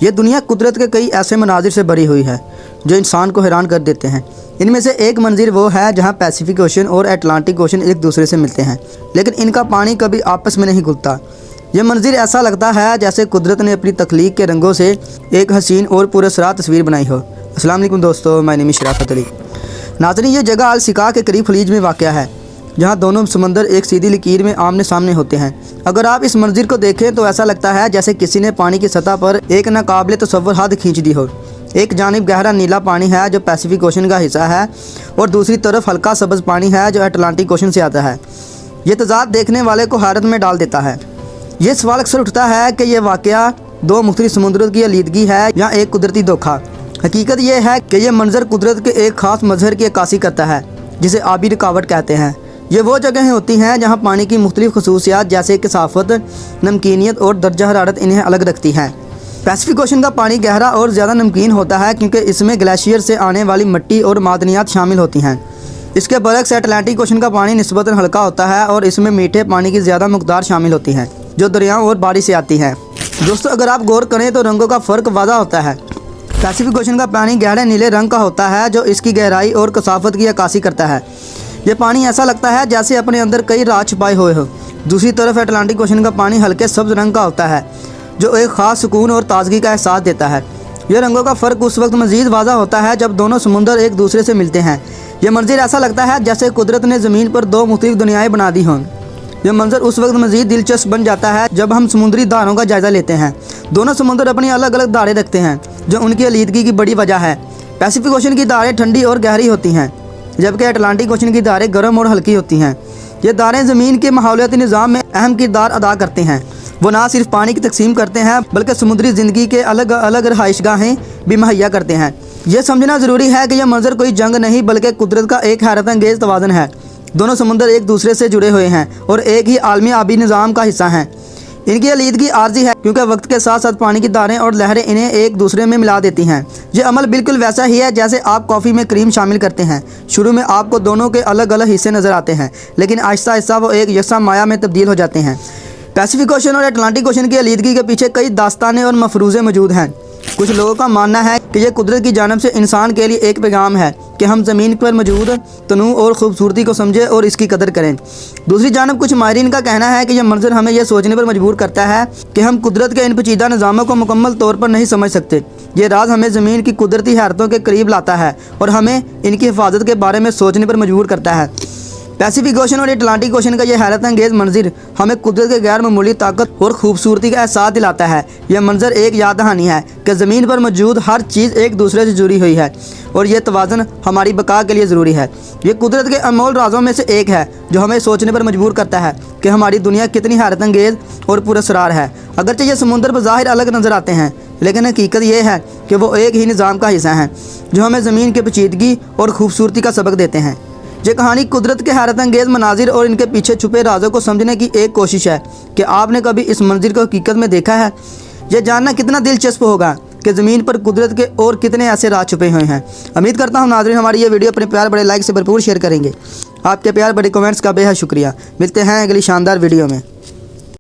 یہ دنیا قدرت کے کئی ایسے مناظر سے بھری ہوئی ہے جو انسان کو حیران کر دیتے ہیں۔ ان میں سے ایک منظر وہ ہے جہاں پیسیفک اوشن اور اٹلانٹک اوشن ایک دوسرے سے ملتے ہیں، لیکن ان کا پانی کبھی آپس میں نہیں گھلتا۔ یہ منظر ایسا لگتا ہے جیسے قدرت نے اپنی تخلیق کے رنگوں سے ایک حسین اور پراسرار تصویر بنائی ہو۔ السلام علیکم دوستو، میں نیم شرافت علی۔ ناظرین، یہ جگہ السکا کے قریب خلیج میں واقع ہے، جہاں دونوں سمندر ایک سیدھی لکیر میں آمنے سامنے ہوتے ہیں۔ اگر آپ اس منظر کو دیکھیں تو ایسا لگتا ہے جیسے کسی نے پانی کی سطح پر ایک ناقابل تصور حد کھینچ دی ہو۔ ایک جانب گہرا نیلا پانی ہے جو پیسیفک اوشن کا حصہ ہے، اور دوسری طرف ہلکا سبز پانی ہے جو اٹلانٹک اوشن سے آتا ہے۔ یہ تضاد دیکھنے والے کو حیرت میں ڈال دیتا ہے۔ یہ سوال اکثر اٹھتا ہے کہ یہ واقعہ دو مختلف سمندروں کی علیحدگی ہے یا ایک قدرتی دھوکہ۔ حقیقت یہ ہے کہ یہ منظر قدرت کے ایک خاص مظہر کی عکاسی کرتا ہے جسے آبی رکاوٹ کہتے ہیں۔ یہ وہ جگہیں ہوتی ہیں جہاں پانی کی مختلف خصوصیات جیسے کثافت، نمکینیت اور درجہ حرارت انہیں الگ رکھتی ہیں۔ پیسیفک اوشن کا پانی گہرا اور زیادہ نمکین ہوتا ہے کیونکہ اس میں گلیشیئر سے آنے والی مٹی اور معدنیات شامل ہوتی ہیں۔ اس کے برعکس اٹلانٹک اوشن کا پانی نسبتاً ہلکا ہوتا ہے اور اس میں میٹھے پانی کی زیادہ مقدار شامل ہوتی ہے جو دریاؤں اور بارش سے آتی ہے۔ دوستو، اگر آپ غور کریں تو رنگوں کا فرق واضح ہوتا ہے۔ پیسیفک اوشن کا پانی گہرے نیلے رنگ کا ہوتا ہے جو اس کی گہرائی اور کثافت کی عکاسی کرتا ہے۔ یہ پانی ایسا لگتا ہے جیسے اپنے اندر کئی راز چھپائے ہوئے ہو۔ دوسری طرف اٹلانٹک اوشن کا پانی ہلکے سبز رنگ کا ہوتا ہے جو ایک خاص سکون اور تازگی کا احساس دیتا ہے۔ یہ رنگوں کا فرق اس وقت مزید واضح ہوتا ہے جب دونوں سمندر ایک دوسرے سے ملتے ہیں۔ یہ منظر ایسا لگتا ہے جیسے قدرت نے زمین پر دو مختلف دنیایں بنا دی ہوں۔ یہ منظر اس وقت مزید دلچسپ بن جاتا ہے جب ہم سمندری دھاروں کا جائزہ لیتے ہیں۔ دونوں سمندر اپنی الگ الگ دھاریں رکھتے ہیں جو ان کی علیحدگی کی بڑی وجہ ہے۔ پیسیفک اوشن کی دھاریں ٹھنڈی اور گہری ہوتی ہیں جبکہ اٹلانٹک اوشن کی دھاریں گرم اور ہلکی ہوتی ہیں۔ یہ دھاریں زمین کے ماحولیاتی نظام میں اہم کردار ادا کرتے ہیں۔ وہ نہ صرف پانی کی تقسیم کرتے ہیں بلکہ سمندری زندگی کے الگ الگ رہائش گاہیں بھی مہیا کرتے ہیں۔ یہ سمجھنا ضروری ہے کہ یہ منظر کوئی جنگ نہیں بلکہ قدرت کا ایک حیرت انگیز توازن ہے۔ دونوں سمندر ایک دوسرے سے جڑے ہوئے ہیں اور ایک ہی عالمی آبی نظام کا حصہ ہیں۔ ان کی علیحدگی عارضی ہے کیونکہ وقت کے ساتھ ساتھ پانی کی دھاریں اور لہریں انہیں ایک دوسرے میں ملا دیتی ہیں۔ یہ عمل بالکل ویسا ہی ہے جیسے آپ کافی میں کریم شامل کرتے ہیں۔ شروع میں آپ کو دونوں کے الگ الگ حصے نظر آتے ہیں لیکن آہستہ آہستہ وہ ایک یکساں مایہ میں تبدیل ہو جاتے ہیں۔ پیسیفک اوشن اور اٹلانٹک اوشن کی علیحدگی کے پیچھے کئی داستانیں اور مفروضے موجود ہیں۔ کچھ لوگوں کا ماننا ہے کہ یہ قدرت کی جانب سے انسان کے لیے ایک پیغام ہے کہ ہم زمین پر موجود تنوع اور خوبصورتی کو سمجھیں اور اس کی قدر کریں۔ دوسری جانب کچھ ماہرین کا کہنا ہے کہ یہ منظر ہمیں یہ سوچنے پر مجبور کرتا ہے کہ ہم قدرت کے ان پیچیدہ نظاموں کو مکمل طور پر نہیں سمجھ سکتے۔ یہ راز ہمیں زمین کی قدرتی حیرتوں کے قریب لاتا ہے اور ہمیں ان کی حفاظت کے بارے میں سوچنے پر مجبور کرتا ہے۔ پیسیفک اوشن اور اٹلانٹک اوشن کا یہ حیرت انگیز منظر ہمیں قدرت کے غیر معمولی طاقت اور خوبصورتی کا احساس دلاتا ہے۔ یہ منظر ایک یاد دہانی ہے کہ زمین پر موجود ہر چیز ایک دوسرے سے جڑی ہوئی ہے اور یہ توازن ہماری بقا کے لیے ضروری ہے۔ یہ قدرت کے انمول رازوں میں سے ایک ہے جو ہمیں سوچنے پر مجبور کرتا ہے کہ ہماری دنیا کتنی حیرت انگیز اور پراسرار ہے۔ اگرچہ یہ سمندر بظاہر الگ نظر آتے ہیں لیکن حقیقت یہ ہے کہ وہ ایک ہی نظام کا حصہ ہیں جو ہمیں زمین کی پیچیدگی اور خوبصورتی کا سبق دیتے ہیں۔ یہ کہانی قدرت کے حیرت انگیز مناظر اور ان کے پیچھے چھپے رازوں کو سمجھنے کی ایک کوشش ہے کہ آپ نے کبھی اس منظر کو حقیقت میں دیکھا ہے؟ یہ جاننا کتنا دلچسپ ہوگا کہ زمین پر قدرت کے اور کتنے ایسے راز چھپے ہوئے ہیں۔ امید کرتا ہوں ناظرین ہماری یہ ویڈیو اپنے پیار بڑے لائک سے بھرپور شیئر کریں گے۔ آپ کے پیار بڑے کمنٹس کا بے حد شکریہ۔ ملتے ہیں اگلی شاندار ویڈیو میں۔